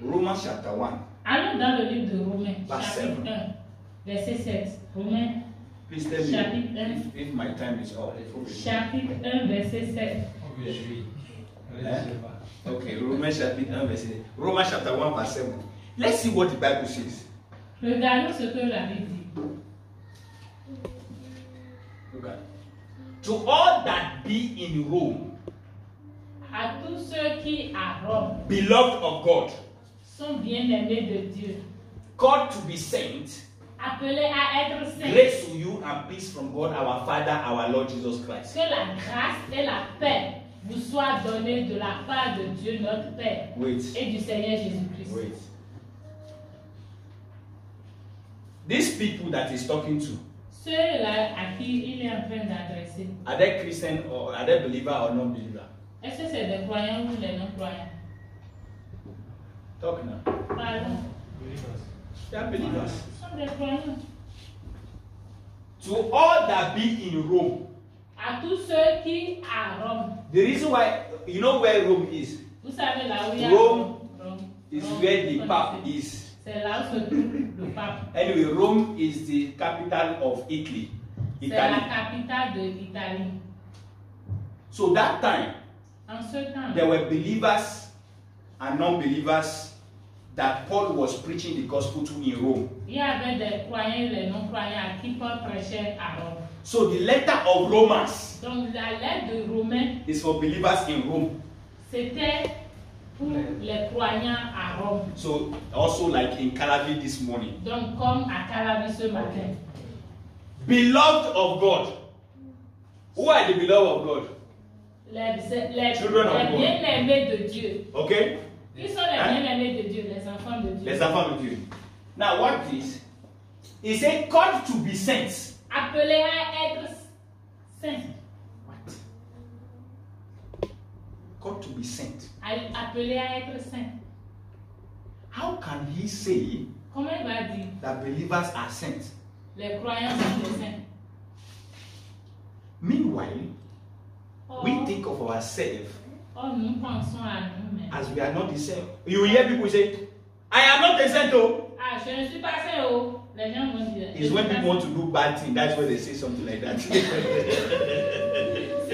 Romans chapter 1. Allons dans le livre de Romains, Verse chapitre 1, verset 7. Romains, Please tell me chapitre 1, if my time is up. chapitre 1, verset 7. Okay, Romans chapter 1, verset 7. Romans chapter 1, verse 7. Let's see what the Bible says. Regardons ce que la Bible dit. Look at it. To all that be in Rome, À tous ceux qui à Rome beloved of God, sont bien-aimés de Dieu, called to be saints, appelés à être saints, grace to you and peace from God our Father, our Lord Jesus Christ. que la grâce et la paix vous soient données de la part de Dieu notre Père Wait, et du Seigneur Jésus-Christ. wait. These people that he's talking to, Ceux-là à qui il est en train d'adresser, are they Christian or are they believer or non-believer? est-ce que c'est des croyants ou des non-croyants? Talk now. Pardon. They are believers. Ce sont des croyants. To all that be in Rome. À tous ceux qui à Rome. The reason why, you know where Rome is? Vous savez là où il y a Rome Rome. is Rome, where the vous Pope connaissez. is. C'est là où se trouve le pape. Anyway, Rome is the capital of Italy. C'est la Italy. capitale de l'Italie. So that time, En ce temps, there were believers and non-believers that Paul was preaching the gospel to in Rome. il y avait des croyants et des non-croyants à qui Paul prêchait à Rome. So the letter of Romans Donc la lettre de Romains, is for believers in Rome. c'était pour les croyants à Rome. So also like in Calavi this morning. Donc comme à Calavi ce matin. Beloved of God. Who are the beloved of God? Les Children of God. bien-aimés de Dieu. Okay? Qui sont les bien-aimés de Dieu, les enfants de Dieu? Les enfants de Dieu. Now what is? He said called to be saints. Appelés à être saints. What? Called to be saints. Appelés à être saints. How can he say Comment il va dire? that believers are saints? Les croyants sont des saints. Meanwhile, Oh, we think of ourselves nous pensons à nous-mêmes. as we are not the same. You hear people say, I am not a saint. Oh. Ah, je ne suis pas saint. Oh. Les gens vont dire. It's when people want to do bad things, that's why they say something like that. Si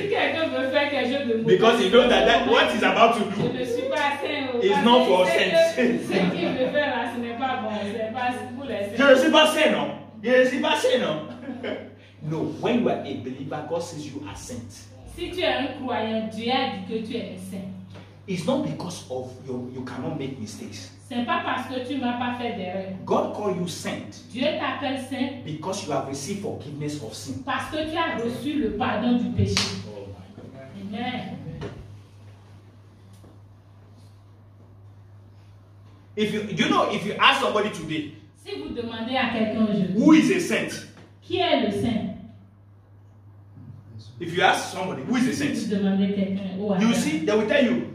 quelqu'un veut faire quelque chose de mauvais, Because he knows that what he's about to je do ne suis pas saint. Oh. is Parce not que for ce saints. qu'il veut faire là, ce n'est pas bon. C'est pas pour les Je saints. ne suis pas saint, non? Je ne suis pas saint, non? No, when you are a believer, God says you are saint. Si tu es un croyant, Dieu a dit que tu es un saint. It's not because of you cannot make mistakes. Ce n'est pas parce que tu ne vas pas faire d'erreur. God call you saint Dieu t'appelle saint because you have received forgiveness of sin. parce que tu as reçu le pardon du péché. Amen. If you ask somebody today, Si vous demandez à quelqu'un aujourd'hui, who is a saint? qui est le saint? If you ask somebody, who is a saint? Vous demandez quelqu'un. Oh, You attends. see, they will tell you,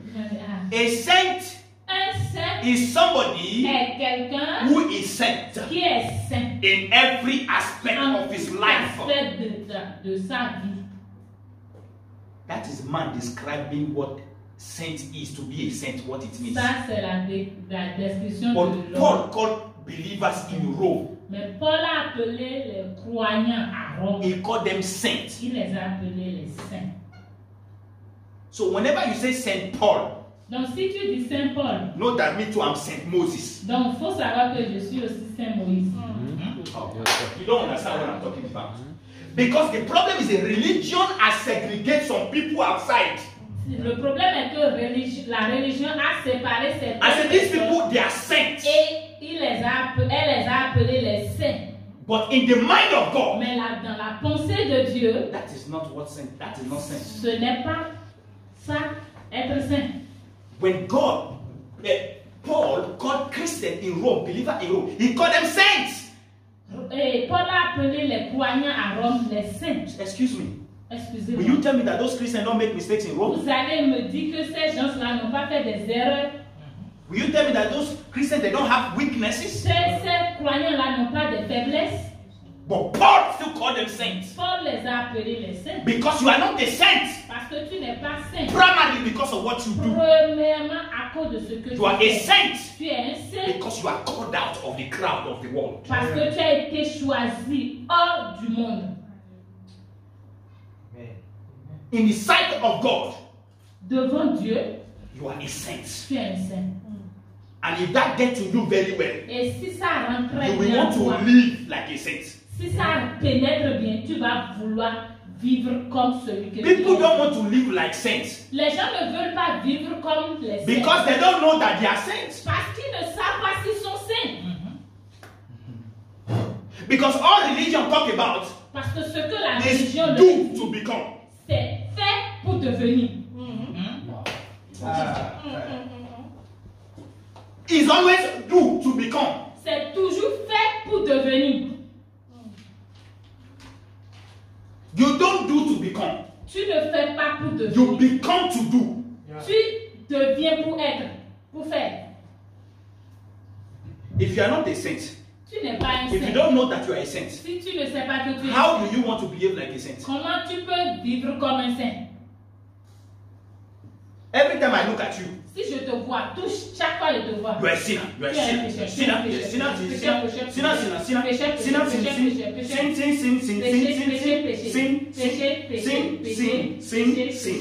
a saint Un saint is somebody est quelqu'un who is saint qui est saint in every aspect en of his tout life. aspect de sa vie. That is man describing what saint is, to be a saint, what it means. Ça, c'est la description But de l'homme. Paul called believers in Rome, Mais Paul a appelé les croyants à Rome. he called them saints. Il les a appelés les saints. So whenever you say Saint Paul, Donc si tu dis Saint Paul, know that me too, I'm Saint Moses. donc il faut savoir que je suis aussi Saint Moïse. Oh, you don't understand what I'm talking about. Because the problem is a religion has segregated some people outside. Le problème est que la religion a séparé ces I said these personnes people, they are saints. et elle les a appelés les saints. But in the mind of God, Mais là, dans la pensée de Dieu, that is not what saint. That is not saint. ce n'est pas ça, être saint. When God, Paul called Christians in Rome, believer in Rome, he called them saints. Et Paul a appelé les croyants à Rome les saints. Excuse me. Will Excusez-moi. you tell me that those Christians don't make mistakes in Rome? Vous allez me dire que ces gens-là n'ont pas fait des erreurs. Will you tell me that those Christians, they don't have weaknesses? Ces croyants-là n'ont pas de faiblesses. But Paul still called them saints. Paul les a appelés les saints. Because you are not a saint. Parce que tu n'es pas saint. Primarily because of what you do. Premièrement, à à cause de ce que You are a tu fais. saint Tu es un saint because you are called out of the crowd of the world. parce que tu as été choisi hors du monde. In the sight of God, Devant Dieu, you are a saint. tu es un saint. And if that gets to you very well, Et si ça rentre très you will bien want en toi, to live like a saint. si ça pénètre bien, tu vas vouloir vivre comme celui que People tu es. don't want to live like saints Les gens ne veulent pas vivre comme les saints. because they don't know that they are saints. Parce qu'ils ne savent pas s'ils sont saints. Because all religion talk about Parce que ce que la is religion leur do dit, to become. c'est fait pour devenir. It's always do to become. C'est toujours fait pour devenir. You don't do to become. Tu ne fais pas pour You devenir. become to do. Tu deviens pour être, pour faire. If you are not a saint, Tu n'es pas un if you saint. don't know that you are a saint, Si tu ne sais pas que tu es un how saint, do you want to behave like a saint? comment tu peux vivre comme un saint? Every time I look at you, Si je te vois, chaque fois je te vois. you are a sinner. You are a Tu es un sinner. pécheur, Sinner. tu es un Sinner. pécheur, Sinner. pécheur, Sinner. pécheur, Sinner. pécheur, Sinner. pécheur, Sinner. pécheur, pécheur, Sin. Sin. Sin. Sin. péché, Sin. péché, Sin. péché, Sin. péché, Sin. péché, Sin. péché, Sin. péché,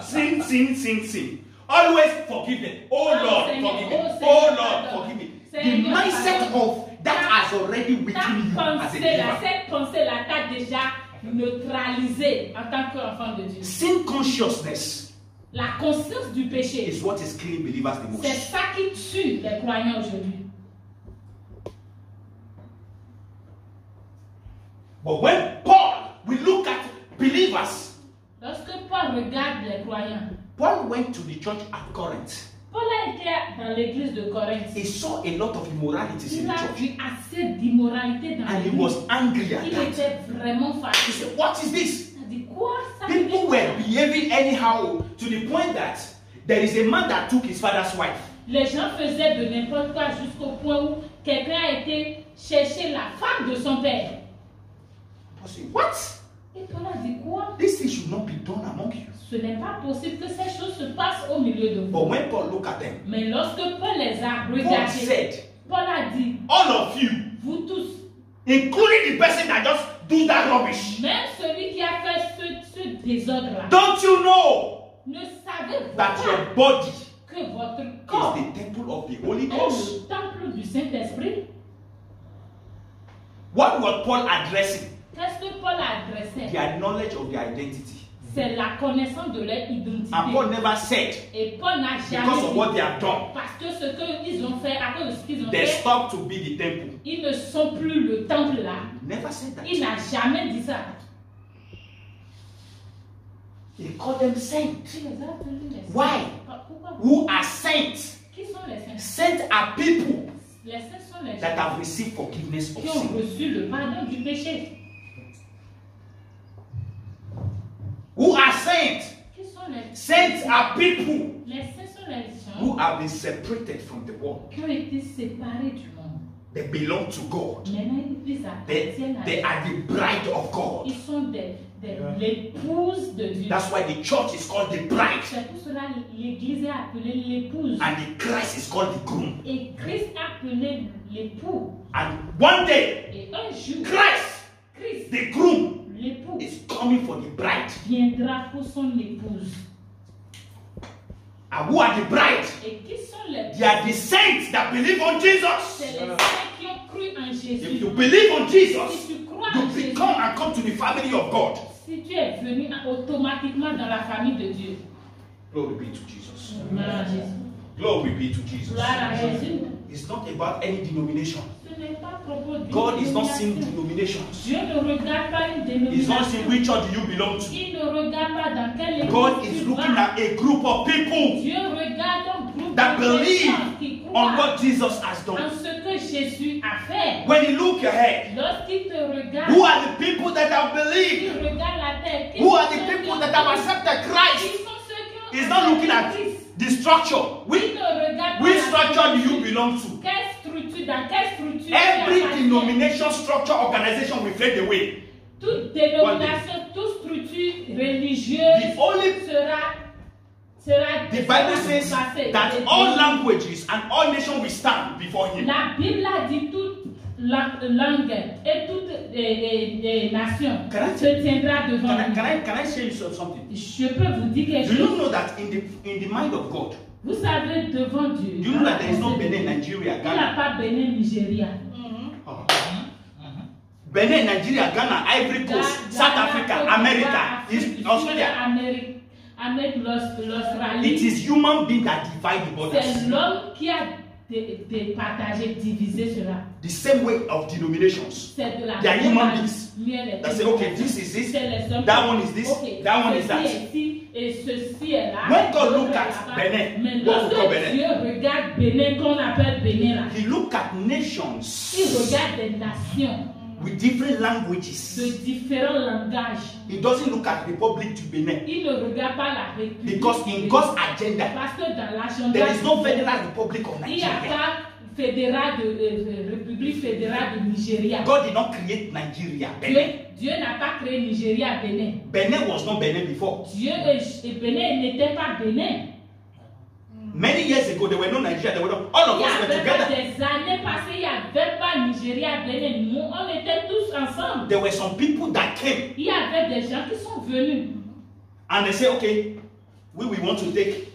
Sin. Sin. Sin. Sin. Always forgive them. Oh Lord, forgive me. Oh Lord, forgive me. The mindset of that has already Ta weakened you as a pensée-là, believer. cette pensée-là t'a déjà neutralisé en tant qu'enfant de Dieu. Sin consciousness La conscience du péché, is what is killing believers the c'est most. ça qui tue les croyants aujourd'hui. But when Paul, we look at believers, Lorsque Paul regarde les croyants, Paul went to the church at Corinth. Paul a été dans l'église de Corinthe. He saw a lot of immoralities in Il the a church. vu assez d'immoralité dans And he l'église. was angry at Il that. était vraiment He fâché. said, what is this? Il a dit quoi ça? People were behaving anyhow to the point that there is a man that took his father's wife. Les gens faisaient de n'importe quoi jusqu'au point où quelqu'un a été chercher la femme de son père. Paul said, what? Et Paul a dit quoi? This thing should not be done among you. Ce n'est pas possible que ces choses se passent au milieu de But vous. when Paul looked at them, Mais lorsque Paul les a Paul regardés, said, Paul a dit, all of you, vous tous, including the person that just do that rubbish, même celui qui a fait ce désordre-là, don't you know ne savez-vous that pas your body que votre is corps the temple of the Holy est Ghost? le temple du Saint-Esprit? What was Paul addressing? Qu'est-ce que Paul a adressé? Their knowledge of their identity. C'est la connaissance de leur identité. And Paul never said, Et Paul n'a jamais because of dit, what they have done, parce que ce qu'ils ont fait, à cause de ce qu'ils ont they fait, stopped to be the temple. ils ne sont plus le temple là. Never said that. Il n'a jamais dit ça. He called them saints. Il les a appelés les saints. Why? Pourquoi? Who are saints? Qui sont les saints? Saints are people Les saints sont les that gens have received forgiveness of qui ont sin. reçu le pardon du péché. Who are saints? Qui sont les Saints are people Les saints sont les gens who have been separated from the world. qui ont été séparés du monde. They belong to God. Maintenant, ils appartiennent à They Dieu. are the bride of God. Ils sont l'épouse de Dieu. That's why the church is called the bride C'est pour cela que l'Église est appelée l'épouse. and the Christ is called the groom. Et Christ est appelé l'époux. And one day, Et un jour, Christ, the groom, l'époux is coming for the bride. viendra pour son épouse. And who are the bride? Et qui sont les They are the saints that believe on Jesus. C'est les saints qui ont cru en If Jésus. you believe on Jesus, Si tu crois you en Jésus, become and come to the family of God. si tu es venu automatiquement dans la famille de Dieu. Glory be to Jesus. Gloire à Jésus. Glory be to Jesus. Gloire à Jésus. It's not about any denomination. Ce n'est pas à propos d'une God is not seeing dénomination. denominations. Dieu ne regarde pas une He's not dénomination. seeing which church do you belong to. Il ne regarde pas dans quelle église God tu is vas. looking at a group of people Dieu regarde un groupe that de believe personnes qui on croient what Jesus has en done. ce que Jésus a fait. When you look ahead, Lorsqu'il te regarde, who are the people that have il believed? regarde la terre. Who are the people that have accepted Qui Christ? sont ceux qui ont He's not looking at Christ. the structure. Il Which ne regarde pas which la structure do you structure. belong to? Quelle structure, dans quelle structure tu Every appartiens? denomination, structure, organization will fade away. Toute dénomination, toute structure religieuse The only The Bible says that all languages and all nations will stand before him. La Bible a dit toute langue et toutes les nations se tiendra devant lui. Can I share you something? Je peux vous dire quelque Do chose. you know that in the mind of God, Vous savez, devant Dieu, do you know that there is no Benin, Nigeria, il n'y a Ghana? pas Bénin, Nigeria. Benin, Nigeria, Ghana, Ivory Coast, South Africa, America, Australia. Amérique, l'Australie. It is human being that divide the borders. C'est l'homme qui a partagé, divisé cela. The same way of denominations. C'est de la They are human manière beings. That say, okay, this is this, c'est les hommes. that one is this, Okay, that one is ceci that. est ici et ceci est là. When God look l'autre at est là-bas. Benin, Mais what we call lorsque Benin? Dieu regarde Bénin, qu'on appelle Bénin là, He look at il nations regarde des nations with different de languages. différents langages. He doesn't look at Republic to Benin. Il ne regarde pas la République. Because in God's agenda, Parce que dans l'agenda, there is no Federal Republic of il n'y a Nigeria. pas République fédérale de Nigeria. God did not create Nigeria, Benin. Dieu n'a pas créé Nigeria à Bénin. Benin was not Benin before. Dieu et Bénin n'étaient pas Bénin. Many years ago, there were no Nigeria. There were no, all of Il y us were avait pas together. des années passées, il n'y avait pas Nigeria à Bénin. Nous, on était tous ensemble. There were some people that came Il y avait des gens qui sont venus. and they say, okay, we want to take.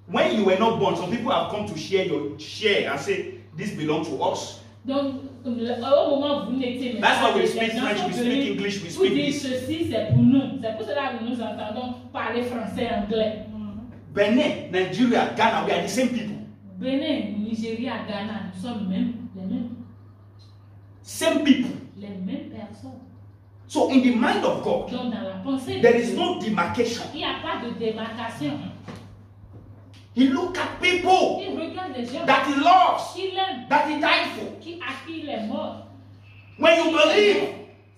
When you were not born, some people have come to share and say, this belongs to us. Donc, au moment où vous n'étiez That's why we les speak gens French, sont we speak venus English, we pour speak dire this. ceci, c'est pour nous. C'est pour cela que nous entendons parler français, anglais. Benin, Nigeria, Ghana, we are the same people. Bénin, Nigeria, Ghana, nous sommes les mêmes. Same people. Les mêmes personnes. So in the mind of God, Donc, dans la pensée there de is Dieu, no demarcation. il n'y a pas de démarcation. He look at people Il regarde les gens that he loves, qu'il aime, that he died for. à qui il est mort. When you believe,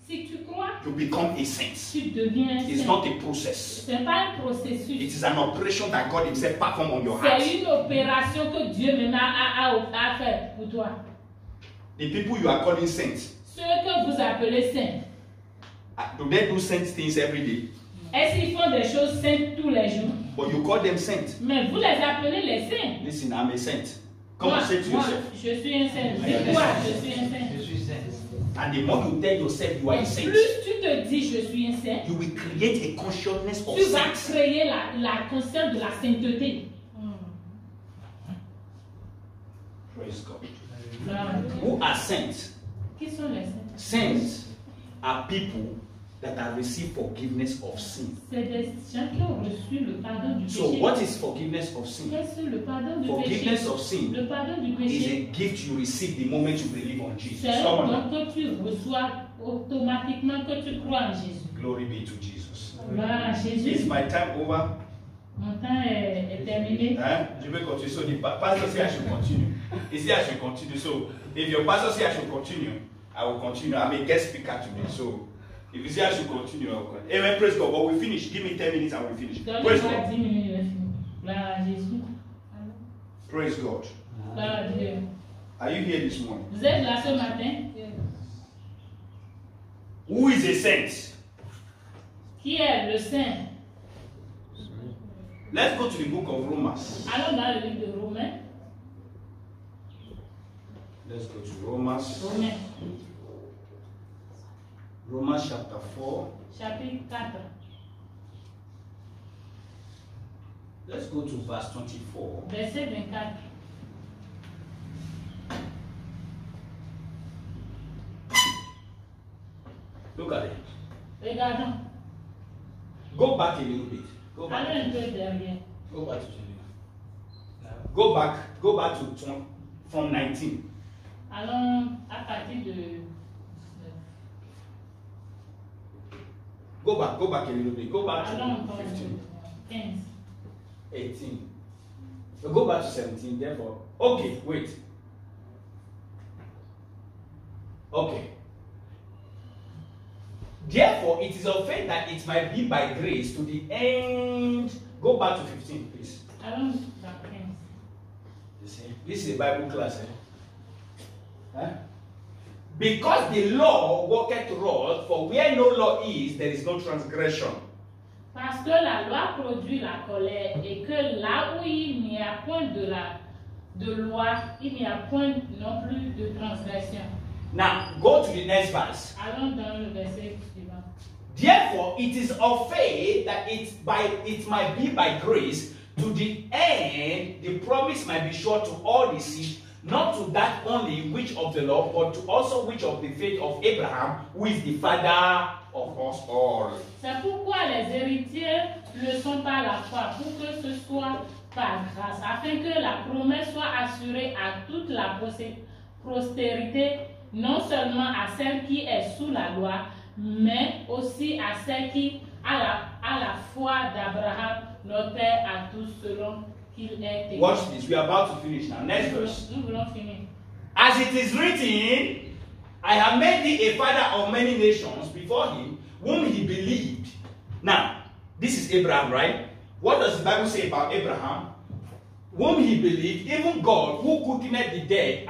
Si tu crois, you become a saint. tu deviens It's saint. not a process. Ce n'est pas un It processus. is an operation that God himself performed on your heart. C'est une opération que Dieu maintenant a fait pour toi. The people you are calling saints, Ceux que vous appelez saints, do they do saint things every day? est-ce qu'ils font des choses saintes tous les jours? But you call them saints. Mais vous les appelez les saints. Listen, I'm a saint. Come Moi, on, say to moi, yourself. je suis un saint. Dis-toi, je suis un saint. Je suis saint. And the more you tell yourself you are a Et saint, plus tu te dis je suis un saint, you will create a consciousness of tu vas saints. créer la conscience de la sainteté. Praise God. Gloire à Dieu. Who are saints? Qui sont les saints? Saints are people that have received forgiveness of sin. C'est des gens qui ont reçu le pardon du So, péché. what is forgiveness of sin? Qu'est-ce que le pardon du péché? Forgiveness of sin Le pardon du is péché, a gift you receive the moment you believe on Jesus. c'est un Come on. don que tu reçois automatiquement que tu crois en Jésus. Glory be to Jesus. Gloire à Is Jésus. my time over? Mon temps est terminé. Hein? Je vais continuer. So the pastor say I should continue. He said I should continue. So if your pastor say I should continue, I will continue. I'm a guest speaker today. So if you say I should continue, I will continue. Amen. Praise God. But we finish. Give me 10 minutes and we finish. Praise Donne-moi God. 10 minutes, je vais finir. Gloire à Jésus. Praise God. Gloire à Dieu. Are you here this morning? Vous êtes là ce matin? Who is a saint? Qui est le saint? Let's go to the book of Romans. Allons dans le livre de Romains. Let's go to Romans. Romains, Romans chapter 4. chapitre 4. Let's go to verse 24. Verset 24. Look at it. Regardons. Go back a little bit. Go back. Allons un peu derrière. Go back to 20. Go back to from 19. Allons à partir de. Go back a little bit. Go back Allons to encore 15, 15. 18. Go back to 17. Therefore, okay, wait. Okay. Therefore, it is of faith that it might be by grace to the end. Go back to 15, please. Allons dans 15. You see, this is a Bible class. Huh? Because the law worketh wrath, for where no law is, there is no transgression. Parce que la loi produit la colère et que là où il n'y a point de loi, il n'y a point non plus de transgression. Now, go to the next verse. Allons dans le verset suivant. Therefore, it is of faith that it might be by grace, to the end the promise might be sure to all the seed, not to that only which of the law, but to also which of the faith of Abraham, who is the father of us all. C'est pourquoi les héritiers le sont par la foi, pour que ce soit par grâce, afin que la promesse soit assurée à toute la postérité, non seulement à celle qui est sous la loi, mais aussi à celle qui a la foi d'Abraham, notre père à tous, selon qu'il est écrit. Watch this. We are about to finish now. Next verse. Nous voulons finir. As it is written, I have made thee a father of many nations before him, whom he believed. Now, this is Abraham, right? What does the Bible say about Abraham? Whom he believed, even God, who quickened the dead,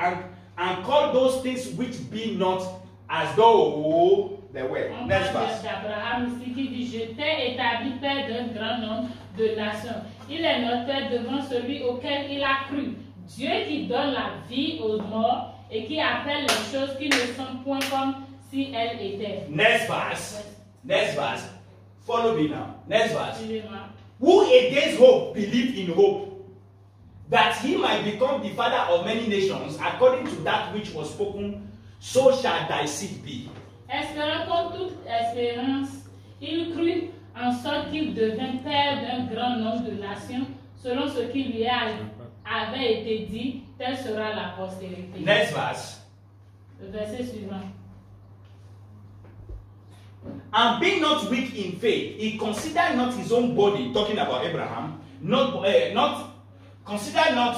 and called those things which be not as though they were. On Next parle verse. d'Abraham ici qui dit: Je t'ai établi père d'un grand nombre de nations. Il est notre père devant celui auquel il a cru. Dieu qui donne la vie aux morts et qui appelle les choses qui ne sont point comme si elles étaient. Next verse. Next verse. Follow me now. Next verse. Suivez-moi. Who against hope believed in hope, that he might become the father of many nations, according to that which was spoken, so shall thy seed be. Espérant contre toute espérance, il crut en sorte qu'il devint père d'un grand nombre de nations, selon ce qui lui avait été dit, telle sera la postérité. Next verse. Le verset suivant. And being not weak in faith, he considered not his own body, talking about Abraham, considered not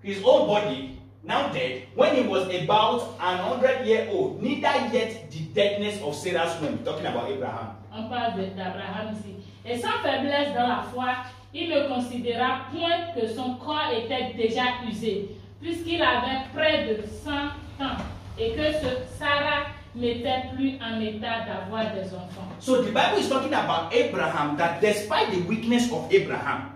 his own body, now dead, when he was about 100 years old, neither yet the deadness of Sarah's womb, talking about Abraham. On parle d'Abraham ici. Et sans faiblesse dans la foi, il ne considéra point que son corps était déjà usé, puisqu'il avait près de 100 ans, et que Sarah n'était plus en état d'avoir des enfants. So the Bible is talking about Abraham, that despite the weakness of Abraham,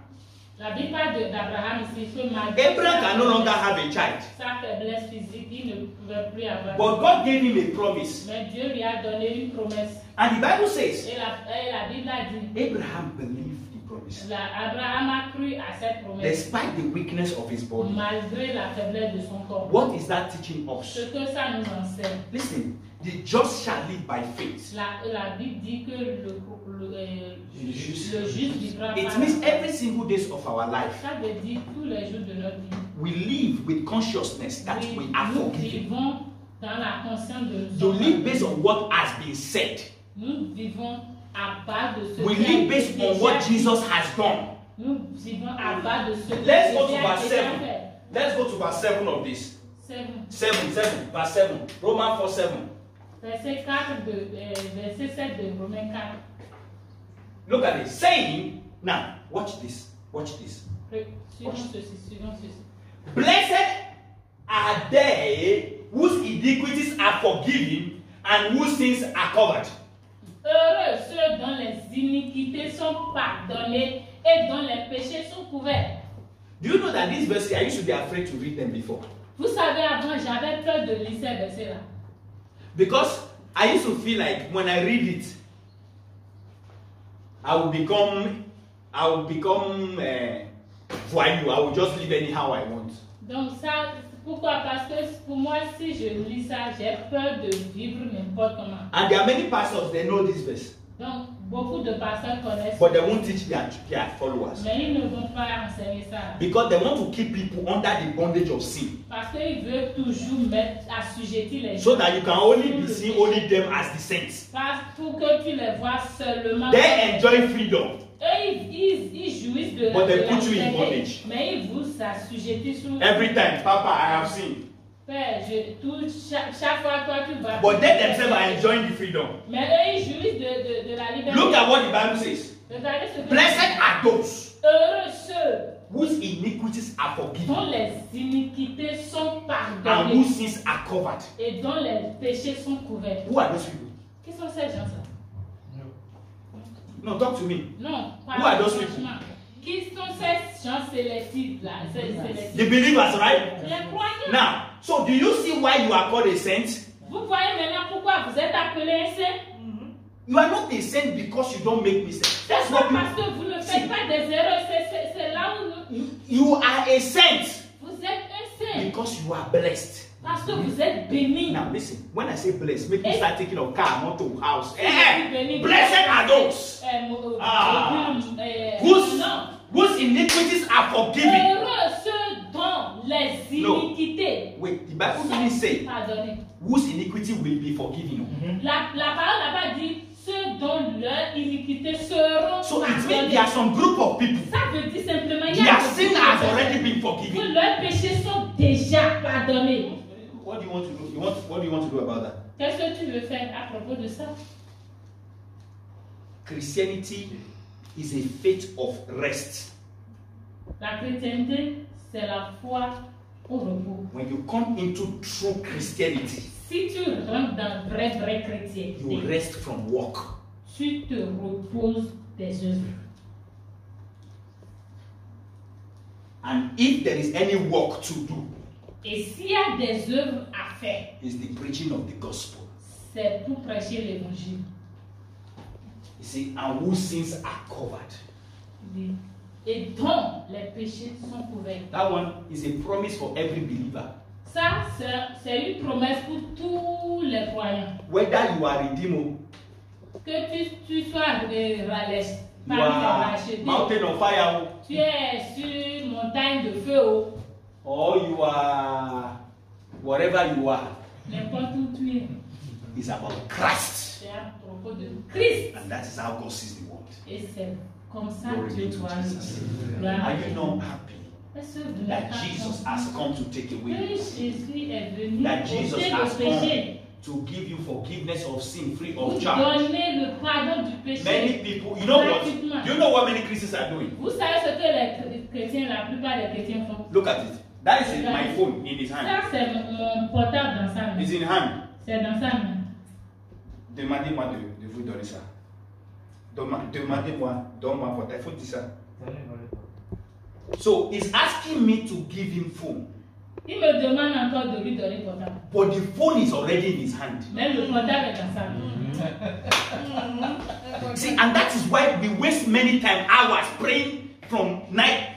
La Bible parle d'Abraham ici, que malgré Abraham can no longer have a child. sa faiblesse physique, il ne pouvait plus avoir. But God gave him a promise. Mais Dieu lui a donné une promesse. And the Bible says, Et la Bible a dit, Abraham believed the promise. Abraham a cru à cette promesse, Despite the weakness of his body. malgré la faiblesse de son corps. What is that teaching us? Ce que ça nous enseigne. Listen, the just shall live by faith. La Bible dit que le juste vivra par It la means foi. every single day of our life, Ça veut dire tous les jours de notre vie. we live with consciousness that we are Nous forgiven. vivons dans la conscience de You live based on what has been said. Nous vivons à bas de ce We qui a live été based on déjà what dit. Jesus has done. Nous vivons à bas de ce qui Let's go to déjà verse été 7. fait. Let's go to verse 7 of this. C'est bon. 7, verse 7. Romans 4, 7. Verset 4 verset 7 de Romains 4. Look at it. Saying, now, watch this. Watch this. Suivons ceci. Blessed are they whose iniquities are forgiven and whose sins are covered. Heureux ceux dont les iniquités sont pardonnées et dont les péchés sont couverts. Do you know that these verses, I used to be afraid to read them before? Vous savez, avant, j'avais peur de lire ces versets-là. Because I used to feel like when I read it, I will become voyou. I will just live anyhow I want. Donc ça, pourquoi? Parce que pour moi, si je lis ça, j'ai peur de vivre n'importe comment. And there are many pastors, they know this verse, Donc, beaucoup de personnes connaissent, but they won't teach their followers. mais ils ne vont pas enseigner ça. Because they want to keep people under the bondage of sin. Parce qu'ils veulent toujours assujettir les gens. So that you can only be seeing only them as the saints. Pour que tu les vois seulement. They enjoy freedom. Eux, ils jouissent de But they de put you in liberté, bondage. mais ils vous assujettent sous. Every time, Papa, I have seen. Père, chaque fois toi tu vas. But they themselves are enjoying the freedom. Mais eux, ils jouissent de la liberté. Look at what the Bible says. Regardez ce que Blessed are those heureux ceux whose iniquities are dont forgiven les iniquités sont and pardonnées whose sins are covered. et dont les péchés sont couverts. Who are those people? Qui sont ces gens-là? No, talk to me. Non, Who are those people? Qui sont ces gens sélectifs là? The believers, right? Les croyants. Now, so do you see why you are called a saint? Vous voyez maintenant pourquoi vous êtes appelé un saint? You are not a saint because you don't make mistakes. That's what parce que vous ne faites pas des erreurs. C'est là où you are a saint. Vous êtes un saint. Because you are blessed. Parce que vous êtes béni. Now listen, when I say blessed, make you start thinking of car, motor, house. Béni. Blessed are those whose iniquities are forgiven. Heureux ceux dont les iniquités. No. Wait, the Bible didn't say whose iniquity will be forgiven. La parole n'a pas dit ceux dont leurs iniquités seront so it means there are some group of people. Ça veut dire simplement their sin has already been forgiven. Leurs péchés sont déjà pardonnés. What do you want to do? What do you want to do about that? Qu'est-ce que tu veux faire à propos de ça? Christianity is a faith of rest. La chrétienté, c'est la foi au repos. When you come into true Christianity, si tu rentres dans vrai chrétien, you rest from work. Tu te reposes des œuvres. And if there is any work to do, et s'il y a des œuvres à faire, is the preaching of the gospel. C'est pour prêcher l'évangile. You see, and whose sins are covered. Et dont les péchés sont couverts. That one is a promise for every believer. Ça, c'est une promesse pour tous les croyants. Whether you are redeemed, que tu sois racheté, mountain of fire, tu es sur montagne de feu, or you are whatever you are, n'importe où tu es. It's about Christ. C'est à propos de Christ. And that is how God sees the world. Et c'est comme ça Glory que be tu to vois. Jesus. Are you not happy that Jesus has come to take away your sin? That Jesus has come to give you forgiveness of sin free of charge? Many people, you know what? You know what many Christians are doing? Vous savez ce que les chrétiens, la plupart des chrétiens font? Look at it. That is my phone in his hand. Ça c'est mon portable dans sa main. It's in hand. C'est dans sa main. Demandez-moi de vous donner ça. Demandez-moi, donne-moi votre iPhone, dis ça. So he's asking me to give him phone. Il me demande encore de lui donner portable. But the phone is already in his hand. Mais le portable est dans sa main. See, and that is why we waste many hours praying from night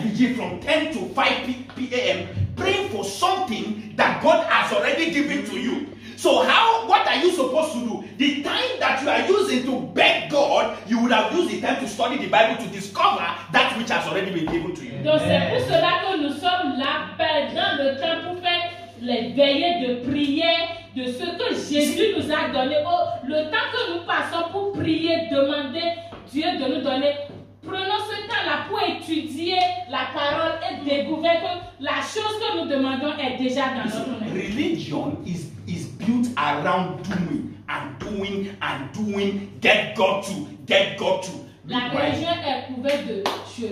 vigil from 10 to 5 p.m. praying for something that God has already given to you. So what are you supposed to do? The time that you are using to beg God, you would have used the time to study the Bible to discover that which has already been given to you. Donc c'est pour cela que nous sommes là, perdant le temps pour faire les veillées de prière de ce que Jésus nous a donné. Le temps que nous passons pour prier, demander Dieu de nous donner. Prenons ce temps-là pour étudier la parole et découvrir que la chose que nous demandons est déjà dans notre main. Religion is built around doing, get God to. La religion est couverte de je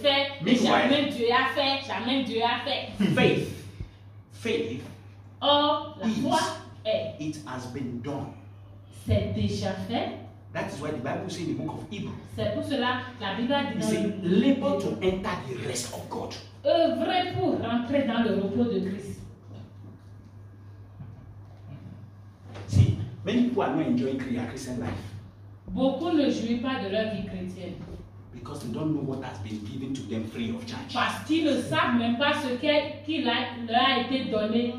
fais, mais jamais Dieu a fait. Faith. Or, la foi est. It has been done. C'est déjà fait. That is why the Bible says in the book of Hebrews. C'est pour cela la Bible dit dans le labor to enter the rest of God. Œuvrer pour rentrer dans le repos de Christ. See, many people are not enjoying their Christian life. Beaucoup ne jouissent pas de leur vie chrétienne. Because they don't know what has been given to them free of charge. Parce qu'ils ne savent même pas ce qui leur a été donné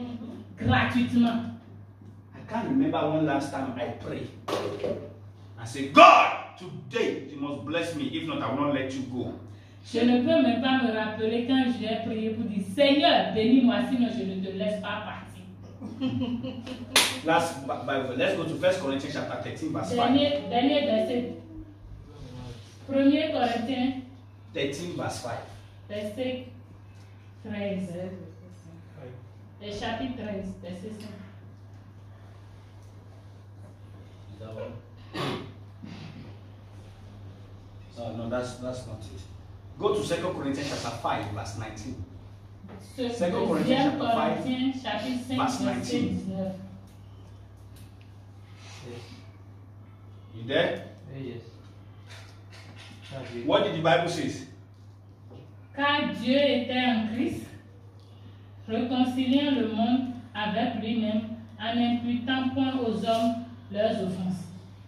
gratuitement. I can't remember one last time I prayed. I said, God, today you must bless me. If not, I will not let you go. Je ne peux même pas me rappeler quand j'ai prié pour dire Seigneur, bénis-moi, sinon je ne te laisse pas partir. Last Bible, let's go to 1 Corinthians chapter 13, verse 5. Dernier verset. 1 Corinthiens 13, verse 5. Verset 13. Le chapitre 13, verset 5. Oh, no, that's not it. Go to 2 Corinthians chapter 5, verse 19. 2 Corinthians chapter 5, verse 19. You there? Yes. What did the Bible say? Car Dieu était en Christ, réconciliant le monde avec lui-même en n'imputant point aux hommes leurs offenses.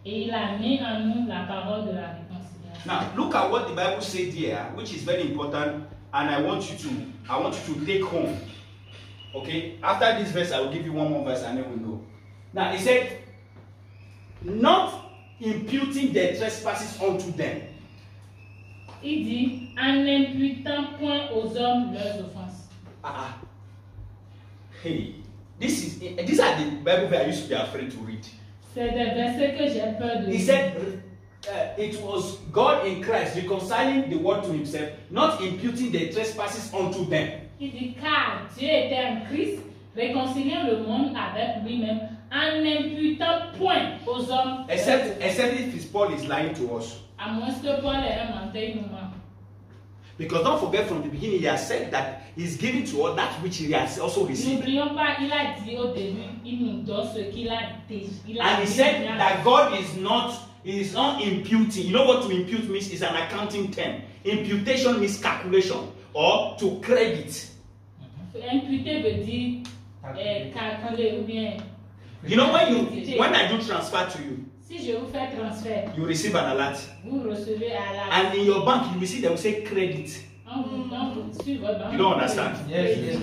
Et il a mis en nous la parole de la réconciliation. Now, look at what the Bible said here, which is very important, and I want you to take home. Okay? After this verse, I will give you one more verse and then we'll go. Now, he said, not imputing their trespasses unto them. Il dit, en n'imputant point aux hommes leurs offenses. Hey, these are the Bible that I used to be afraid to read. C'est des versets que j'ai peur de lire. He said, it was God in Christ reconciling the world to himself, not imputing their trespasses unto them. Il dit, car Dieu était en Christ, réconciliant le monde avec lui-même, en n'imputant point aux hommes. Except if Paul is lying to us. À moins que Paul ait inventé une main. Because don't forget, from the beginning he has said that he's giving to us that which he has also received. N'oublions pas, il a dit au début, il nous donne ce qu'il a déjà. And he said that God is not imputing. You know what to impute means? It's an accounting term. Imputation means calculation or to credit. Imputer veut dire calculer ou bien. You know when I do transfer to you, si je vous fais transfert, you receive an alert. Vous recevez alert. And in your bank, you will see they will say credit. You don't understand? Yes.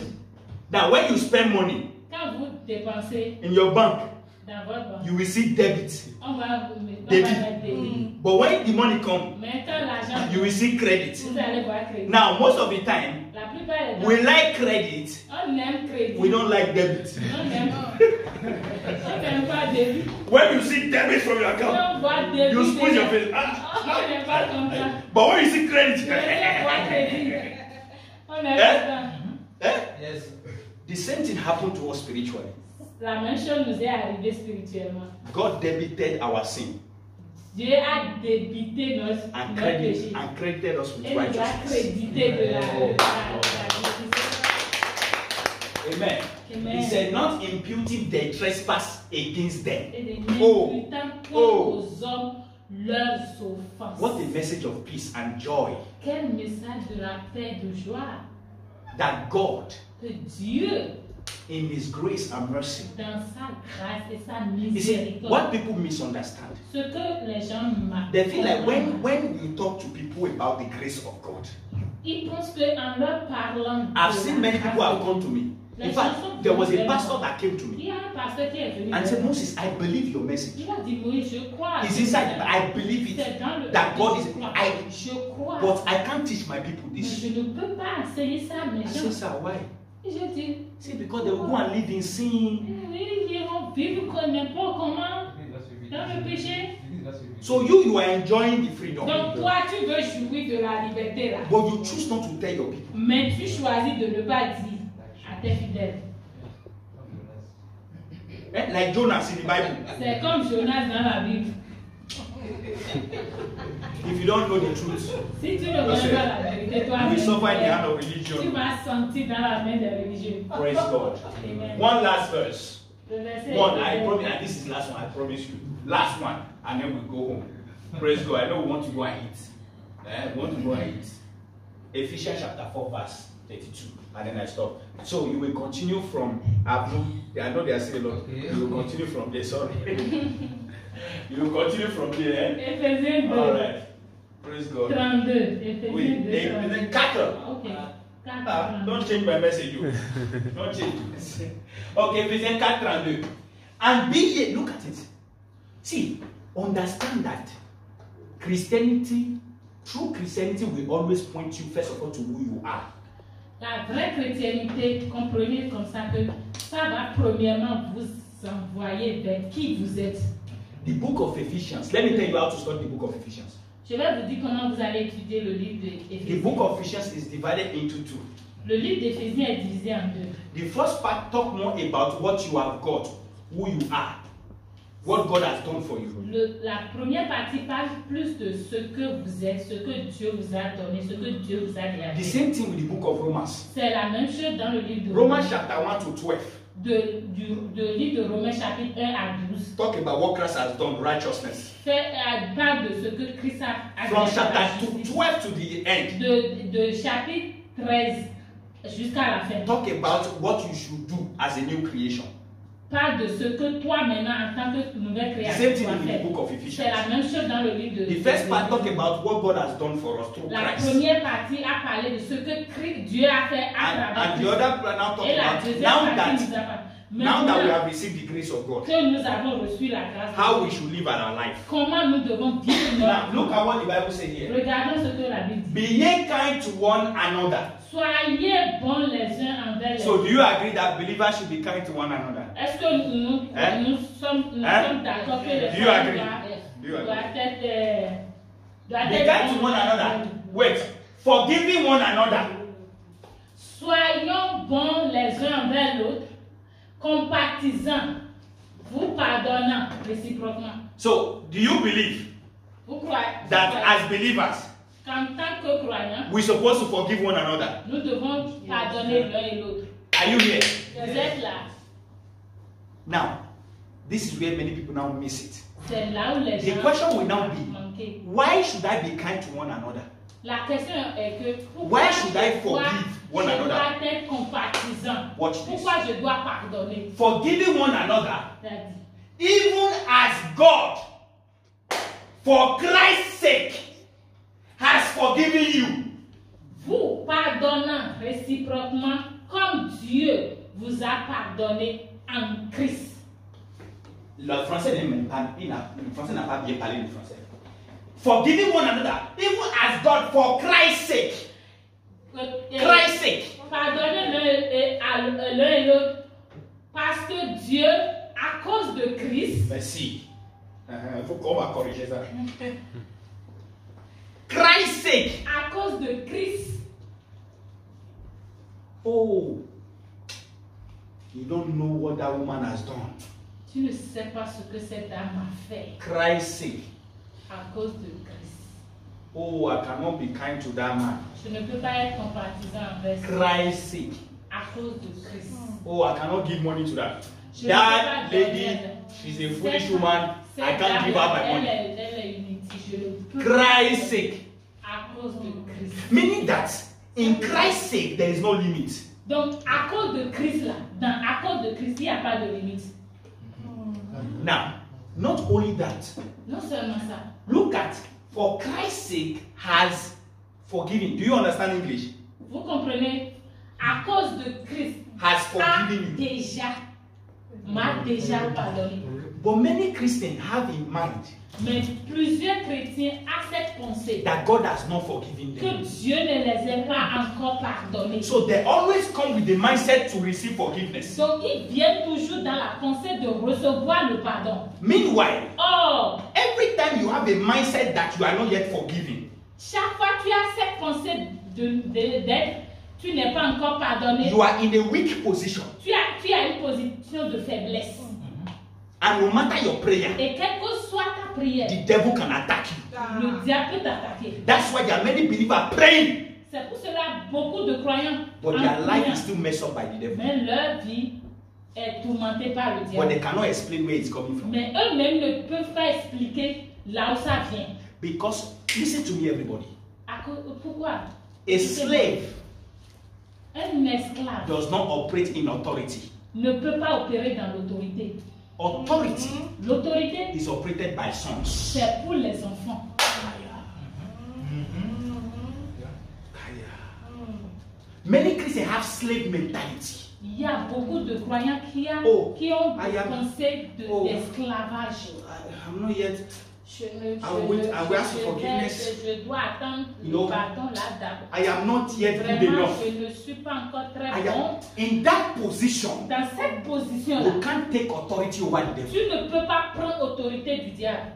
Now, when you spend money quand vous dépensez in your bank, dans votre banque, you will see debit. On va Débit. mettre débit. But when the money comes, Mais quand l'argent, you will see credit. vous allez voir crédit. Now, most of the time, La plupart des we temps, like credit, on aime crédit. we don't like debit. On n'aime pas débit. When you see debit from your account, On voit débit. you squeeze your face. On n'aime pas comme ça. But when you see credit, On voit crédit. On n'aime pas. Yes. the same thing happened to us spiritually. La même chose nous est arrivée spirituellement. God debited our sin Dieu a débité notre péché. and credited us with Et nous a righteousness. crédité de la Amen. Amen. He said, not imputing their trespass against them. Et de Oh. n'imputant point aux hommes leurs offenses. What a message of peace and joy Quel message de la paix et de joie that God, que Dieu, in His grace and mercy, dans sa grâce et sa you see, miséricorde, what people misunderstand. ce que les gens They feel like when you talk to people about the grace of God, ils pensent qu'en leur parlant, I've de seen la many grâce people have de come to me. Les In gens fact, sont there was a vraiment- pastor that came to Il me y a un pasteur qui est venu and said, Moses, I believe your message. il a dit, oui, je crois. It's inside, but I believe it. C'est dans le that God is. je crois. But I can't teach my people Mais this. je ne peux pas enseigner ça à mes I said, gens. sir, why? Et je dis, See, because they will go and live in sin. oui, ils iront vivre comme n'importe comment dans le péché. So you are enjoying the freedom. Donc toi, tu veux jouir de la liberté là. But you choose not to tell your people. Mais tu choisis de ne pas dire à tes fidèles. Like Jonas in the Bible. C'est comme Jonas dans la Bible. If you don't know the truth, Si tu ne connais pas la vérité, toi, you will suffer in the hand of tu religion. vas sentir dans la main des religieux. Praise God. Amen. One last verse. Le verset One, I promise, and this is the last one, I promise you. Last one, and then we go home. Praise God. I know we want to go and eat. We want to go and eat. Ephesians chapter 4, verse 32. And then I stop. So you will continue from, I know they are saying a lot. Okay. You will continue from there, sorry. You will continue from there. Éphésiens 2, All right. Praise God. 32. Éphésiens Oui, 2, et 32. cattle. Ok. Don't change my message. You. Don't change it. Okay, Ephesians 4:32. And be ye, look at it. See, understand that Christianity, true Christianity will always point you first of all to who you are. La vraie chrétienté, comprenez comme ça que ça va premièrement vous envoyer vers qui vous êtes. The book of Ephesians. Let me tell you how to study the book of Ephesians. Je vais vous dire comment vous allez étudier le livre The d'Éphésiens. book of Ephesians is divided into two. Le livre d'Éphésiens est divisé en deux. The first part talk more about what you have got, who you are. what God has done for you. La première partie parle plus de ce que vous êtes, ce que Dieu vous a donné, ce que Dieu vous a The donné. same thing with the book of Romans. C'est la même chose dans le livre de Romans chapter 1 to 12. de livre de Romains chapitre 1 à 12. Talk about what Christ has done, righteousness. Parle de ce que Christ a From fait. chapter 12 to the end. De chapitre 13 jusqu'à la fin. Talk about what you should do as a new creation. Parle de ce que toi maintenant en tant que nouvelle The créature same tu thing dois in the faire. book of C'est Ephesians. la même chose dans le livre de The first part talk about what God has done for us through La Christ. première partie a parlé de ce que Dieu a fait à travers And the Christ. other part now talk Et la about deuxième now partie nous a that parlé. now that we Maintenant have received the grace of God, que nous avons reçu la grâce de how Dieu, we should live our life. comment nous devons vivre Now notre look vie. at what the Bible says here. Regardons ce que la Bible dit. Be ye kind to one another. Soyez bons les uns envers les So autres. do you agree that believers should be kind to one another? Est-ce que nous sommes d'accord que les Do you femmes agree? Do you agree? doivent être Be kind to one another. Wait, forgiving one another. Soyons bons les uns envers l'autre, compatisants, vous pardonnant réciproquement. So do you believe Vous croyez that as believers qu'en tant que croyants, we're supposed to forgive one another? nous devons pardonner l'un et l'autre. Are you here? Vous êtes là. Now, this is where many people now miss it. C'est là où les The gens question will now be, manquent. why should I be kind to one another? La question est que Why should I forgive one je another? dois être compatisant? Watch this. Pourquoi je dois pardonner? Forgiving one another, C'est-à-dire, even as God, for Christ's sake, has forgiven you. vous pardonnant réciproquement comme Dieu vous a pardonné en Christ. Le français n'est même pas, le français n'a pas bien parlé le français. Forgiving one another, even as God, for Christ's sake. Christ's sake. Pardonnez l'un et l'autre parce que Dieu, à cause de Christ, Merci. Il faut qu'on va corriger ça. Christ's sake. à cause de Christ, Oh, you don't know what that woman has done. tu ne sais pas ce que cette dame a fait Christ's sake. à cause de Christ. Oh, I cannot be kind to that man. Je ne peux pas être compatisant envers ça Christ's sake. à cause de Christ. Oh, I cannot give money to that. Je ne That peux pas lady, donner. she's a foolish woman. I Cette can't give her dame-là, my money. elle est inutile. Je ne peux pas Christ's sake. à cause de Christ. Meaning that in Christ's sake, there is no limit. Donc, à cause de Christ, là, à cause de Christ, il n'y a pas de limite. Now, not only that, Non seulement ça. look at, for Christ's sake has forgiven. Do you understand English? Vous comprenez? À cause de Christ, Has forgiven you. m'a déjà pardonné. But many Christians have in mind Mais plusieurs chrétiens ont cette pensée that God has not forgiven que them. Dieu ne les a pas encore pardonnés. So they always come with the mindset to receive forgiveness. Donc, ils viennent toujours dans la pensée de recevoir le pardon. Meanwhile, Or, every time you have a mindset that you are not yet forgiven, chaque fois que tu as cette pensée d'être, tu n'es pas encore pardonné. you are in a weak position. Tu as une position de faiblesse. And no matter your prayer, Et quelle que soit ta prière, the devil can attack you. le diable peut t'attaquer. That's why there are many believers praying, C'est pour cela beaucoup de croyants, but en their life priant, is still messed up by the devil. mais leur vie est tourmentée par le But diable. they cannot explain where it's coming from. Mais eux-mêmes ne peuvent pas expliquer là où ça vient. Because, listen to me, everybody. Pourquoi? A slave Un esclave does not operate in authority. ne peut pas opérer dans l'autorité. Authority L'autorité, is operated by sons. c'est pour les enfants. Many Christians have slave mentality. Il y a beaucoup de croyants qui Oh, ont I am- pensé oh. d'esclavage. I'm not yet. Je will ask for forgiveness. je dois attendre You know, le pardon là d'abord. I am not yet good Vraiment, enough. je ne suis pas encore très I bon. am in that position. Dans cette position-là, You can't take authority over the devil. tu ne peux pas prendre autorité du diable.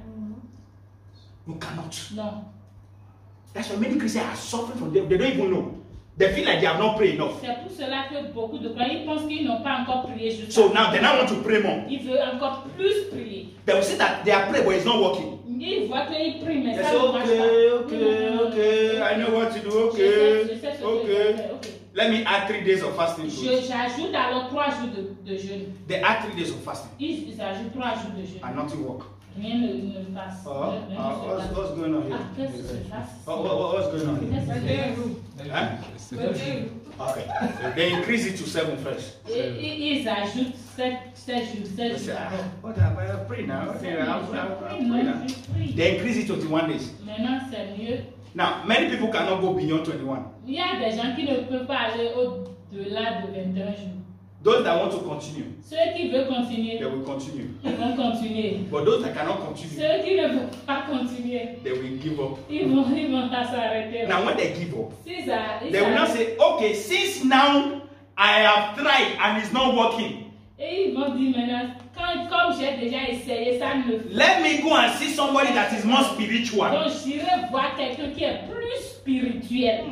You cannot. Non. That's why many Christians are suffering from them. They don't even know. They feel like they have not prayed enough. C'est pour cela que beaucoup de croyants pensent qu'ils n'ont pas encore prié jusqu'à So now they now want to pray more. Ils veulent encore plus prier. They will see that they are praying, but it's not working. Ils voient qu'ils prient, mais They ça say, ne marche pas. okay, I know what to do, Je sais ce que je vais okay. faire, ok. Let me add 3 days of fasting. J'ajoute alors 3 jours de jeûne. They add 3 days of fasting. Ils ajoutent 3 jours de jeûne. And nothing work. Rien ne passe. What's going on here? Qu'est-ce qui se passe? What's going on here? Qu'est-ce que se passe? Okay. They increase it to 7 first. Ils ajoutent 7 jours. What have I prayed now? They increase it to 21 days. Maintenant, c'est mieux. Now, many people cannot go beyond 21. Il y a des gens qui ne peuvent pas aller au-delà de 21 jours. Those that want to continue, Ceux qui veulent continuer, they will continue. ils vont continuer. But those that cannot continue, Ceux qui ne veulent pas continuer, they will give up. ils vont s'arrêter. Now, when they give up, Ils they will not say, okay, since now I have tried and it's not working, Et ils vont dire maintenant, comme j'ai déjà essayé, ça ne fait let me go and see somebody that is more spiritual. Donc j'irai voir quelqu'un qui est plus spirituel.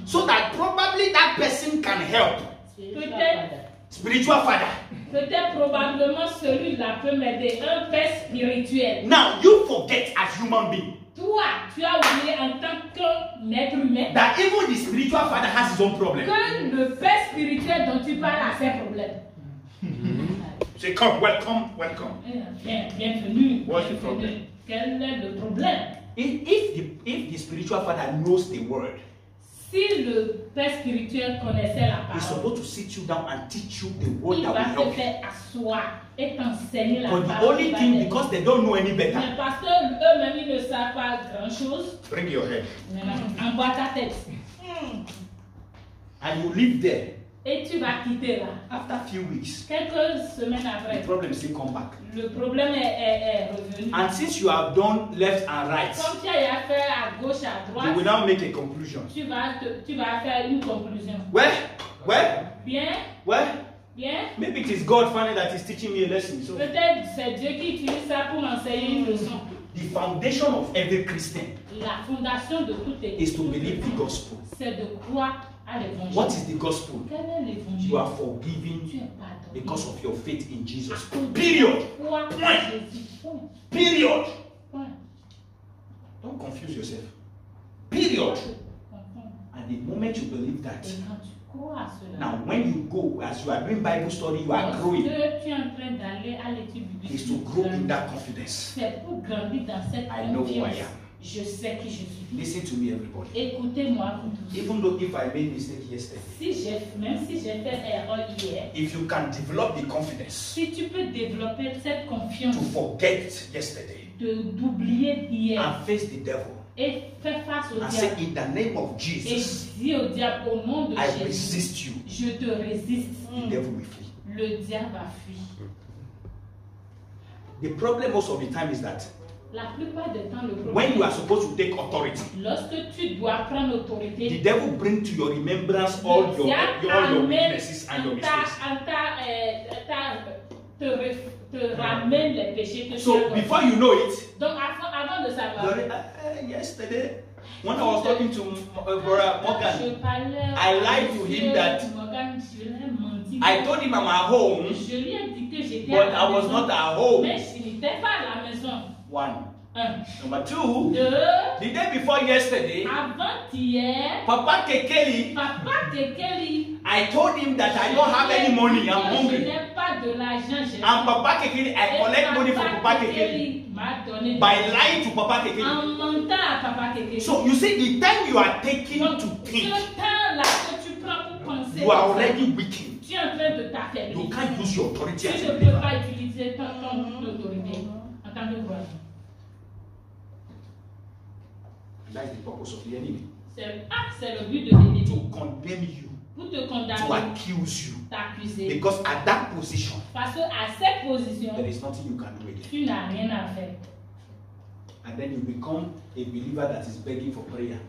So that probably that person can help. Peut-être, Spiritual father. peut-être probablement celui-là peut m'aider, un père spirituel. Now, you forget as human being Toi, tu as oublié en tant qu'être humain that even the spiritual father has his own problem. que le père spirituel dont tu parles a ses problèmes. Say, come, welcome. Bienvenue. What's the bienvenue. problem? Quel est le problème? If the spiritual father knows the word, Si le père spirituel connaissait la he's parole, supposed to sit you down and teach you the word il that will va te help you. faire asseoir et t'enseigner la But the parole. only qui va thing, t'aider. because they don't know any better, Mais parce qu'eux-mêmes, ils ne savent pas grand-chose, bring your head. envoie ta tête. And you live there. Et tu vas quitter là. After a few weeks, Quelques semaines the après, problem still come back. le problème est revenu. And since you have done left and right, Comme tu as fait à gauche, à you will droite, now make a conclusion. tu vas faire une conclusion. Well, Bien, maybe it is God finally that is teaching me a lesson. So peut-être c'est Dieu qui utilise ça pour m'enseigner une leçon. the foundation of every Christian La fondation de toute is to église, believe the gospel. c'est de croire à l'évangile. What is the gospel? Quel est l'évangile? You are Tu forgiven es pardonné. because of your faith in Jesus. À cause de Period. ta foi en Point. Jésus. Point. Period. Point. Don't confuse yourself. Period. Comprends. And the moment you believe that, Et quand tu crois à cela, now when you go, as you are doing Bible study, you are lorsque growing. tu es en train d'aller à l'étude biblique, Is to grow in that confidence. c'est pour grandir dans cette I know who I confiance. am. Je sais qui je suis. Listen to me, everybody. Écoutez-moi, vous tous. Even though if I made mistake yesterday, Même si j'ai fait erreur hier, if you can develop the confidence si tu peux développer cette confiance to forget yesterday d'oublier hier and face the devil et faire face au and say, diable in the name of et Jesus, dire au diable au nom de I Jésus, resist you, je te résiste, the devil will flee. le diable va fuir. The problem most of the time is that La plupart du temps, le when you problème, are supposed to take authority, lorsque tu dois prendre the autorité, devil bring to your remembrance all le your diable amène weaknesses and your mistakes. te ramène les péchés que tu So as commis. before you know it, Donc avant de savoir, yesterday when I was talking to Brother Morgan, je parlais I lied to him that Morgan, je lui ai menti. I told him I'm at home, Je lui ai dit que j'étais but à la I was maison, not at home. mais je n'étais pas à la maison. One. Un. Number two, Deux. the day before yesterday, Avant-hier, Papa Kekeli, Papa Kekeli, I told him that I don't have any money, I'm je hungry. n'ai pas de l'argent. And Papa Kekeli, I collect money from Papa Kekeli m'a donné by lying to Papa Kekeli. en mentant à Papa Kekeli. So you see, the time you are taking Donc, to think, ce temps-là que tu prends pour penser, you are already weakened. tu es en train de t'affaiblir. You can't use your authority Tu as ne a peux believer. pas utiliser ton autorité en tant que croyant. That's the purpose of the enemy. C'est le but de l'ennemi. To condemn you, Pour te to condamner, accuse you. t'accuser. Because at that position, Parce qu'à cette position, there is nothing you can do again. tu n'as rien à faire. And then you become a believer that is begging for prayer.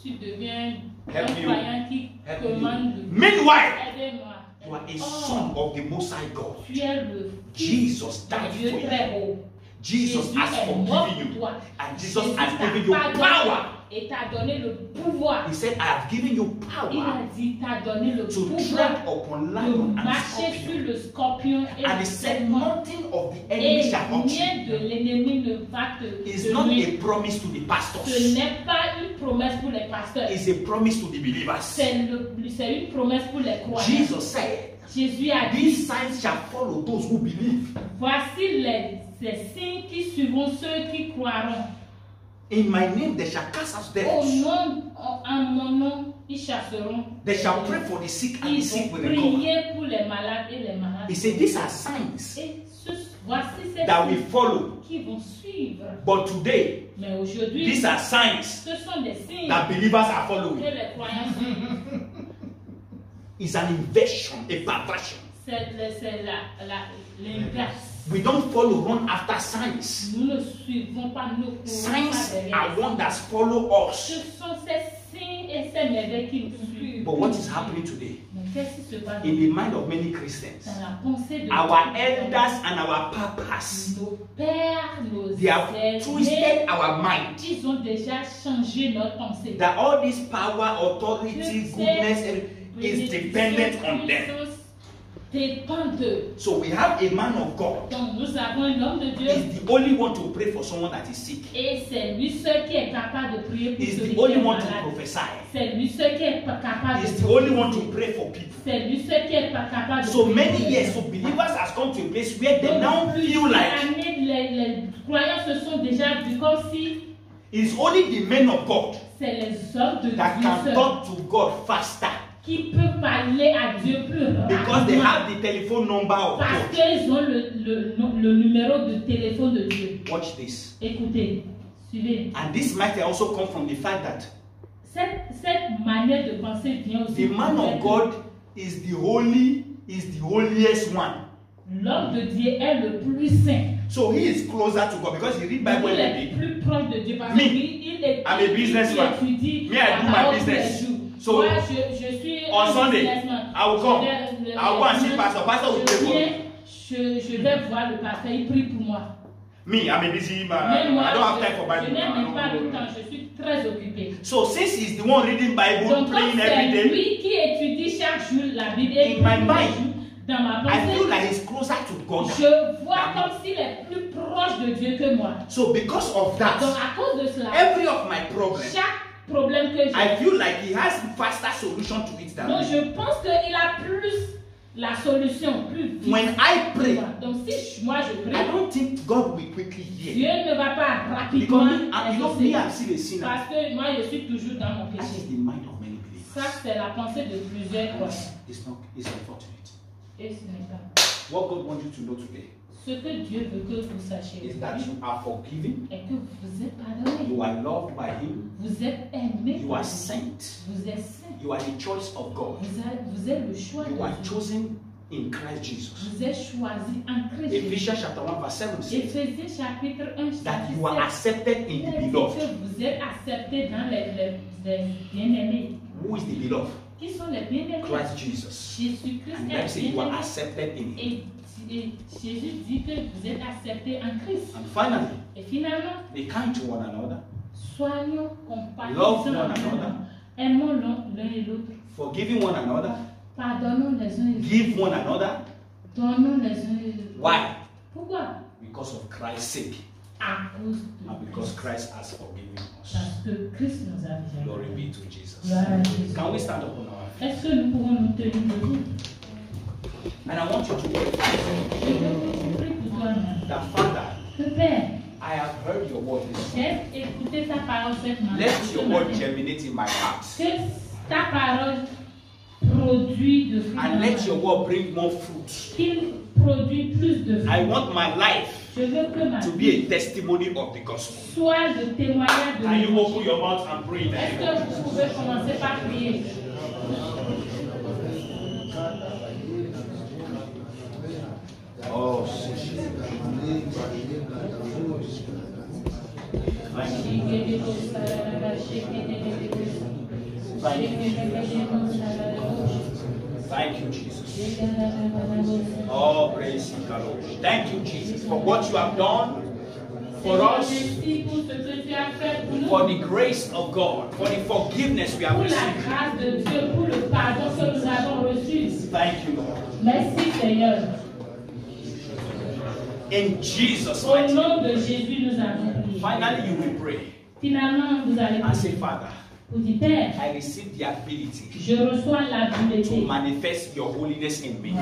Tu deviens Help un you. croyant qui Help you. commande de Meanwhile, aidez-moi. you are a son of the Most High God. Tu es le Jesus d'un died Dieu for you. très haut. Jesus Jésus has est mort forgiven pour you. toi. And Jesus Jésus has t'a given you pardonné power et t'a donné le pouvoir. He said, I have given you Il power a dit, t'a donné le to pouvoir tread upon de lion and marcher sur scorpion. le scorpion et And le he said, serpent. nothing of the Et enemy shall hurt rien you. de l'ennemi ne va te It's not nuire. a promise to the Ce pastors. n'est pas une promesse pour les pasteurs. It's a promise to the believers. C'est une promesse pour les croyants. Jesus said, Jésus a dit, these signs shall follow those who believe. voici ces signes qui suivront ceux qui croiront. In my name they shall cast out Au devils. nom, en mon nom, ils chasseront. They shall pray for the sick and the Ils sick vont will recover. prier pour les malades et les malades. He said, these are signs Et voici ces that we signes follow. qui vont suivre. But today, Mais aujourd'hui, these are signs ce sont des signes that believers are que following. les croyants suivent. It's an inversion, a perversion. C'est l'inverse. We don't run after signs. Nous ne suivons pas nos courants. Signs are wonders follow Ce us. sont ces signes et ces merveilles qui nous suivent. But what is happening today? Mais qu'est-ce qui se passe In the mind of many Christians, dans la pensée de our elders and our papas, nos pères, nos they have twisted aînés, our mind. ils ont déjà changé notre pensée. That all this power, authority, goodness is dependent on them. Dépend d'eux. So we have a man of God. Donc nous avons un homme de Dieu He's the only one to pray for someone that is sick. et c'est lui seul qui est capable de prier pour He's celui the only qui est one to malade. prophesy. C'est lui seul qui est capable He's de the only one to pray for people. C'est lui seul qui est capable de So prier. many years, so believers has come to a place where they now feel like années, les croyants se sont déjà vus comme si it's only the men of God c'est les hommes de that Dieu can seuls talk to God faster qui peuvent parler à Dieu plus because they rapidement have the telephone number of parce God. qu'ils ont le numéro de téléphone de Dieu. Watch this. Écoutez, suivez. And this might also come from the fact that Cette manière de penser vient aussi the man of God is the holiest one. L'homme de Dieu est le plus saint. So he is closer to God because he read Bible Il every est day. plus proche de Dieu parce Me, qu'il est I'm a businessman. étudie Me, I la do my parole tous business. les jours. So, moi, je suis on un Sunday, businessman. I will come. I will go and see pastor. Pastor will pray for me. Je vais voir le pasteur, il prie pour moi. Me, I'm a busy man. Mais moi, I don't have time for je Bible. n'ai même No, pas no, le no. temps, je suis très occupé. So since he's the one reading Bible, Donc, comme praying every c'est day, lui qui étudie chaque jour la Bible et In my tous les mind, jours, dans ma I feel pensée, like he's closer to God. je vois comme s'il est plus proche de Dieu que moi. So because of Donc, that, à cause de cela, every of my problems, chaque problème que I j'ai, feel like he has faster solution to it than donc me. je pense qu'il a plus la solution, plus vite. When I que pray, moi. Donc si moi je I prie, don't think God will quickly hear. Dieu ne va pas Because rapidement me, you know, me, exaucer. I'm still a sinner. Parce que moi je suis toujours dans mon That is péché. the mind of many Ça believers. c'est la pensée de plusieurs croyants. It's unfortunate. Et ce n'est pas. What God wants you to know today Ce que Dieu veut que vous sachiez is that you are forgiven, est que vous êtes pardonné. you are loved by Him, Vous êtes aimé. you par are Dieu. sent, Vous êtes saint. you are the choice of God, Vous êtes le choix you are de Dieu. chosen in Christ Jesus. Vous êtes choisi en Christ Jésus. Ephesians chapter 1 verse 7 says Éphésiens chapitre 1 that you are accepted in Il the dit beloved. que vous êtes acceptés dans les bien-aimés. Who is the beloved? Qui sont les bien-aimés? Christ Jesus. Jésus-Christ And est then say you are bien-aimé. accepted in Him. Et Jésus dit que vous êtes acceptés en Christ. And finally, Et finalement, be kind to one another, soignons, Love compatissons one another. aimons l'un et l'autre. forgiving one another, Pardonnons les uns et les autres. give one another. Donnons les uns et les autres. Why? Pourquoi? Because of Christ's sake À cause de and because Christ has forgiven us. Parce que Christ nous a déjà Glory pardonné. be to Jesus. Gloire à Jésus. Can we stand up on our feet? Est-ce que nous pouvons nous tenir debout? And I want you to pray Je veux que tu pries pour toi-même. that Father, Que Père, I have heard your word this morning. j'ai écouté ta parole cette matin. Let your word Que germinate in my heart. ta parole produit de fruits. And let your word bring more fruit. Qu'il produit plus de fruits. I want my life Je veux que ma to be vie a testimony of the gospel. soit le témoignage de Can you open l'évangile. your mouth and pray in the Est-ce name of que Jesus? vous pouvez commencer par prier? Oh, thank you, Jesus. Oh, praise you, Lord. Thank you, Jesus, for what you have done, for us, merci pour ce que tu as fait pour nous. for the grace of God, for the forgiveness we have Pour la received. grâce de Dieu, pour le pardon que nous avons reçu. Thank you, Lord. Merci Seigneur. In Jesus' Au mighty name. nom de Jésus, nous avons prié. Finally, you will pray Finalement, vous allez and say, prier. Father, Vous dites, Père, I receive the ability je reçois to l'habilité manifest your holiness in me.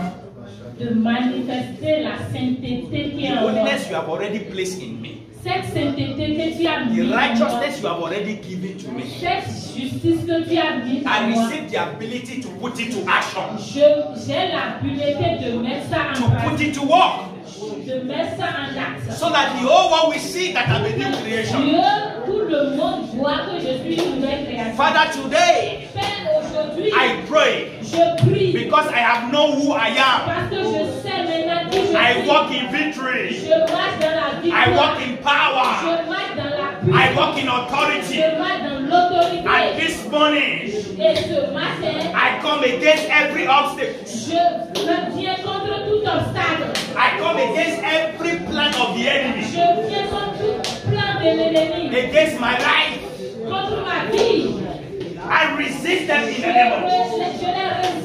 de manifester la sainteté qui est The en moi. holiness you have already placed in me. Cette sainteté que tu as mis The en moi. righteousness you have already given to me. Cette justice que tu as mis I en moi. receive the ability to put it to action, J'ai l'habilité de mettre ça en to put pratique. it to work, De mettre ça en acte. so that the whole world will see that I'm a new creation. Dieu, tout le monde voit que je suis une nouvelle création. Father, today Père, aujourd'hui, I pray je prie because I have known who I am. parce que je sais maintenant qui je I suis. walk in victory. Je marche dans la victoire. I walk in power. Je marche dans la I puissance. walk in authority. Je marche dans l'autorité. And this morning, Et ce matin, I come against every obstacle. je me viens contre tout obstacle. I come against every plan of the enemy. Je viens contre tout plan de l'ennemi. Against my life. Contre ma vie. I resist them in Je the name of les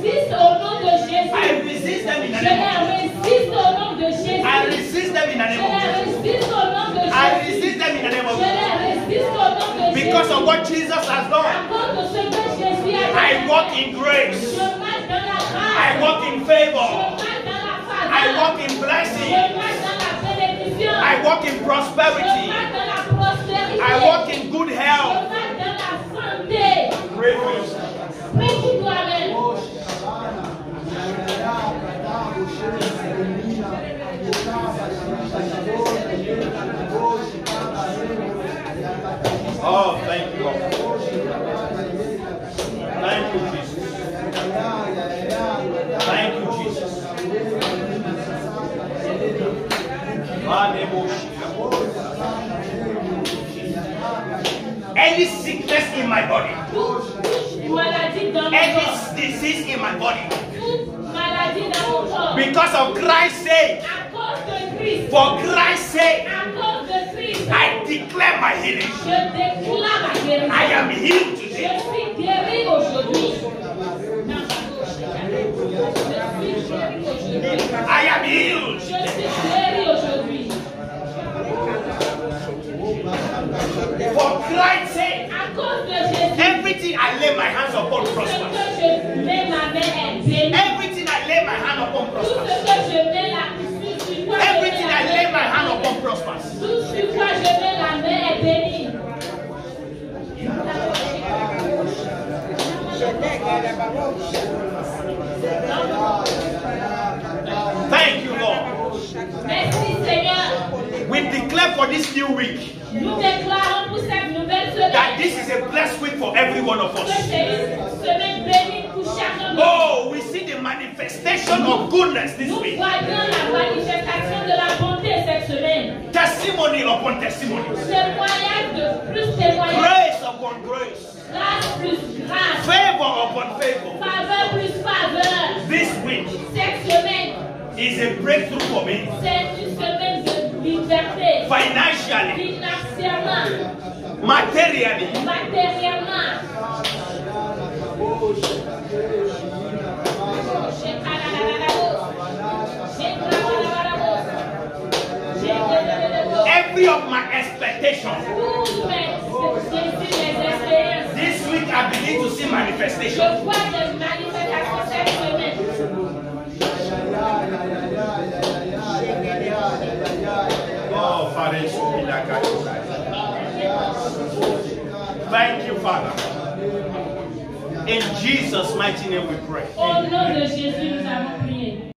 résiste au nom de Jésus. I resist them in the Je name of les résiste au nom de Jésus. I resist them in the Je name of les résiste au nom de I Jésus. resist them in the name Je of les résiste au nom de Jésus. Because of what Jesus has À done. cause de ce que Jésus a fait. I walk in grace. Je marche dans la grâce. I walk in Je favor. marche dans la faveur. I walk in Je blessing. marche dans la bénédiction. I walk in Je prosperity. marche dans la prospérité. I walk in good Je health. marche dans la santé. Pray for yourself. Prie pour toi-même. Oh, thank you, Lord. Thank you, Jesus. Thank you, Jesus. Any sickness in my body, Toute maladie dans mon corps. any disease in my body, Toute maladie dans mon corps. because of Christ's sake, À cause de Christ. for Christ's sake, À cause de Christ. I declare my healing. Je déclare ma guérison. I am healed Je today. suis guéri aujourd'hui. Je suis guéri aujourd'hui. I am healed. Je suis guéri aujourd'hui. For Christ's sake, À cause de Jésus. everything I lay my hands upon Tout ce prospers. que je mets ma main est béni. Everything I lay my hand upon Tout ce prospers. que je mets la sur quoi je Everything mets I la lay main my hand est upon béni. prospers. Tout sur quoi je mets la main est béni. Thank you, Lord. Merci Seigneur. We declare for this new week Nous déclarons pour cette nouvelle semaine that this is a blessed week for every one of que us. c'est une semaine bénie pour chacun de nous. Oh, we see the manifestation of goodness this Nous week. voyons la manifestation de la bonté cette semaine. Testimony upon testimony. Témoignage de plus témoignage. Grace upon grace. Grâce plus grâce. Favor upon favor. Faveur plus faveur. This week Cette semaine, is a breakthrough for me. c'est une semaine de liberté. Financially, Financièrement, materially, matériellement. every of my expectations. Toutes mes expériences. This week I begin to see Je manifestation. vois des manifestations cette semaine. Oh, Father, thank you, Father. In Jesus' mighty name we pray. Au nom de Jésus, nous avons prié.